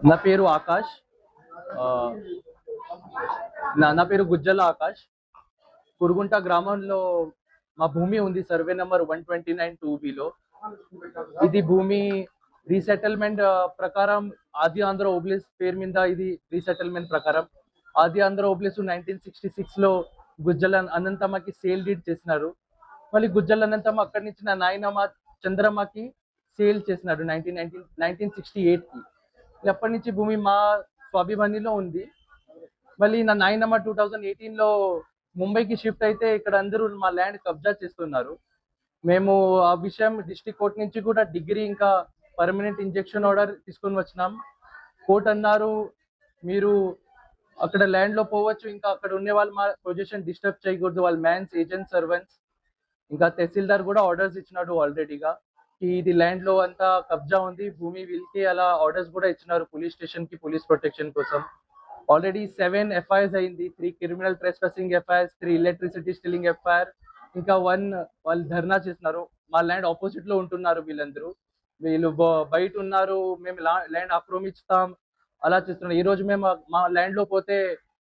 నా పేరు ఆకాష్. ఆ, నా పేరు గుజ్జల ఆకాష్. కురుగుంట గ్రామంలో మా భూమి ఉంది, సర్వే నెంబర్ 129 2Bలో. ఇది భూమి రీసెటిల్మెంట్ ప్రకారం ఆది ఆంధ్ర ఓబ్లేస్ పేరు మీద ఇది రీసెటిల్మెంట్ ప్రకారం ఆది ఆంధ్ర ఓబ్లేస్ 1966లో గుజ్జల అనంతమ్మకి సేల్ డీడ్ చేసినారు. మళ్ళీ గుజ్జల అనంతమ్మ అక్కడి నుంచి నా నాయనమ్మ చంద్రమ్మకి సేల్ చేసినాడు 1968కి. ఎప్పటి నుంచి భూమి మా స్వాభిమానిలో ఉంది. మళ్ళీ నా నాయనమ్మ 2018లో ముంబైకి షిఫ్ట్ అయితే ఇక్కడ అందరూ మా ల్యాండ్ కబ్జా చేస్తున్నారు. మేము ఆ విషయం డిస్ట్రిక్ట్ కోర్ట్ నుంచి కూడా డిగ్రీ ఇంకా పర్మనెంట్ ఇంజెక్షన్ ఆర్డర్ తీసుకొని వచ్చినాం. కోర్ట్ అన్నారు మీరు అక్కడ ల్యాండ్ లో పోవచ్చు, ఇంకా అక్కడ ఉండే వాళ్ళు మా పొజిషన్ డిస్టర్బ్ చేయకూడదు, వాళ్ళ మ్యాన్స్ ఏజెంట్ సర్వెంట్స్. ఇంకా తహసీల్దార్ కూడా ఆర్డర్స్ ఇచ్చినాడు ఆల్రెడీగా, ఇది ల్యాండ్ లో అంతా కబ్జా ఉంది, భూమి వీళ్ళకి అలా ఆర్డర్స్ కూడా ఇచ్చినారు పోలీస్ స్టేషన్ కి పోలీస్ ప్రొటెక్షన్ కోసం. ఆల్రెడీ 7 FIRs అయింది, 3 criminal trespassing FIRs, 3 electricity stealing FIR, ఇంకా 1 వాళ్ళు ధర్నా చేస్తున్నారు. మా ల్యాండ్ ఆపోజిట్ లో ఉంటున్నారు వీళ్ళందరూ, వీళ్ళు బయట ఉన్నారు, మేము ల్యాండ్ ఆక్రమిస్తాం అలా చేస్తున్నారు. ఈ రోజు మేము మా ల్యాండ్ లో పోతే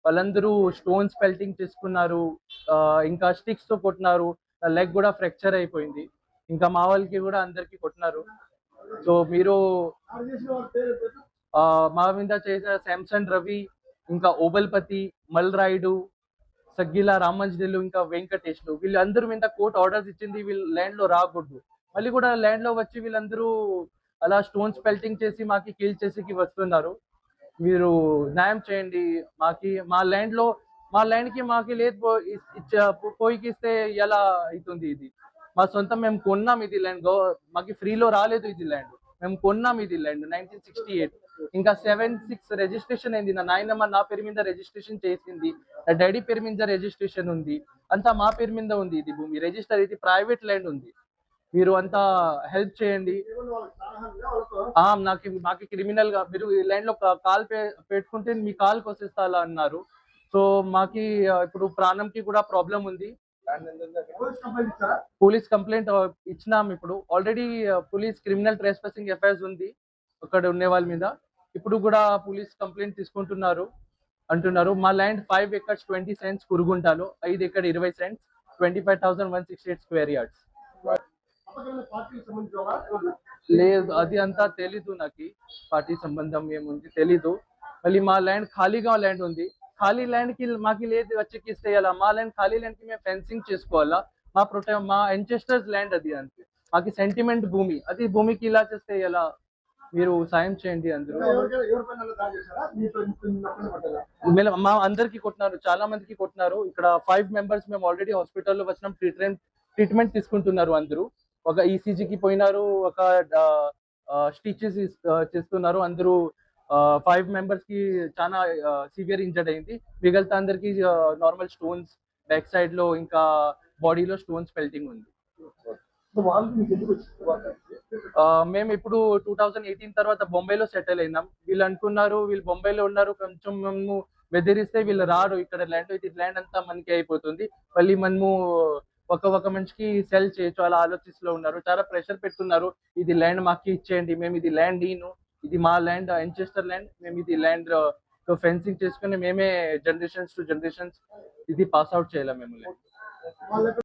వాళ్ళందరూ స్టోన్స్ పెల్టింగ్ చేసుకున్నారు, ఇంకా స్టిక్స్ తో కొట్టినారు, లెగ్ కూడా ఫ్రాక్చర్ అయిపోయింది, ఇంకా మా వాళ్ళకి కూడా అందరికి కొట్టినారు. సో మీరు మా మీద చేసిన శాంసన్ రవి, ఇంకా ఓబల్పతి, మల్రాయుడు, సగ్గిల రామంజనేలు, ఇంకా వెంకటేష్లు, వీళ్ళందరూ మీద కోర్టు ఆర్డర్స్ ఇచ్చింది వీళ్ళు ల్యాండ్ లో రాకూడదు. మళ్ళీ కూడా ల్యాండ్ లో వచ్చి వీళ్ళందరూ అలా స్టోన్స్ పెల్టింగ్ చేసి మాకి కిల్ చేసి వస్తున్నారు. మీరు న్యాయం చేయండి మాకి. మా ల్యాండ్ కి మాకి లేదు పోయికిస్తే ఎలా అవుతుంది? ఇది మా సొంతం, మేము కొన్నాం ఇది ల్యాండ్, మాకి ఫ్రీలో రాలేదు ఇది ల్యాండ్, మేము కొన్నాం ఇది ల్యాండ్ 1968. ఇంకా 76 రిజిస్ట్రేషన్ అయింది, నా నాయనమ్మ నా పేరు మీద రిజిస్ట్రేషన్ చేసింది, నా డాడీ పేరు మీద రిజిస్ట్రేషన్ ఉంది, అంతా మా పేరు మీద ఉంది. ఇది భూమి రిజిస్టర్, ఇది ప్రైవేట్ ల్యాండ్ ఉంది. మీరు అంతా హెల్ప్ చేయండి. మాకు క్రిమినల్ గా మీరు ఈ ల్యాండ్ లో కాల్ పెట్టుకుంటే మీ కాల్ కోసేస్తా అలా అన్నారు. సో మాకి ఇప్పుడు ప్రాణంకి కూడా ప్రాబ్లం ఉంది. పోలీస్ కంప్లైంట్ ఇచ్చినాం. ఇప్పుడు already police criminal trespassing FIRs ఉంది అక్కడ ఉండే వాళ్ళ మీద. ఇప్పుడు కూడా పోలీస్ కంప్లైంట్ తీసుకుంటున్నారు అంటున్నారు. మా land 5 acres 20 cents కురుగుంటాలో, 5 acres 20 cents, 25,168 square yards. లేదు, అది అంతా తెలీదు నాకు, పార్టీ సంబంధం ఏముంది తెలీదు. మళ్ళీ మా ల్యాండ్ ఖాళీగా ల్యాండ్ ఉంది, ఖాళీ ల్యాండ్ కి మాకి లేదు వచ్చేకిస్తే ఎలా? మా ల్యాండ్ ఖాళీ ల్యాండ్ కి మేము ఫెన్సింగ్ చేసుకోవాలా? మా ఎంచెస్టర్స్ ల్యాండ్ అది, అంతే మాకి సెంటిమెంట్ భూమి, అది భూమికి ఇలా చేస్తే ఎలా? మీరు సాయం చేయండి. అందరూ మా అందరికి కొట్టినారు, చాలా మందికి కొట్టినారు. ఇక్కడ 5 members మేము ఆల్రెడీ హాస్పిటల్లో వచ్చినాం, ట్రీట్మెంట్ తీసుకుంటున్నారు అందరూ. ఒక ECGకి పోయినారు, ఒక స్టిచెస్ చేస్తున్నారు అందరూ. 5 members కి చాలా సివియర్ ఇంజర్డ్ అయింది, మిగతా అందరికి నార్మల్ స్టోన్స్ బ్యాక్ సైడ్ లో ఇంకా బాడీలో స్టోన్స్ పెల్టింగ్ ఉంది. మేము ఇప్పుడు 2018 తర్వాత బొంబాయిలో సెటిల్ అయినాం. వీళ్ళు అనుకున్నారు వీళ్ళు బొంబాయిలో ఉన్నారు, కొంచెం మేము బెదిరిస్తే వీళ్ళు రారు ఇక్కడ ల్యాండ్, ఇది ల్యాండ్ అంతా మనకి అయిపోతుంది, మళ్ళీ మనము ఒక మనిషికి సెల్ చేయొచ్చు అలా ఆలోచిస్తూ ఉన్నారు. చాలా ప్రెషర్ పెడుతున్నారు, ఇది ల్యాండ్ మాకు ఇచ్చేయండి, మేము ఇది ల్యాండ్ ఇది మా ల్యాండ్, ఎంచెస్టర్ ల్యాండ్, మేము ఇది ల్యాండ్ ఫెన్సింగ్ చేసుకుని మేమే జనరేషన్స్ టు జనరేషన్స్ ఇది పాస్ అవుట్ చేయాలి మేము ల్యాండ్.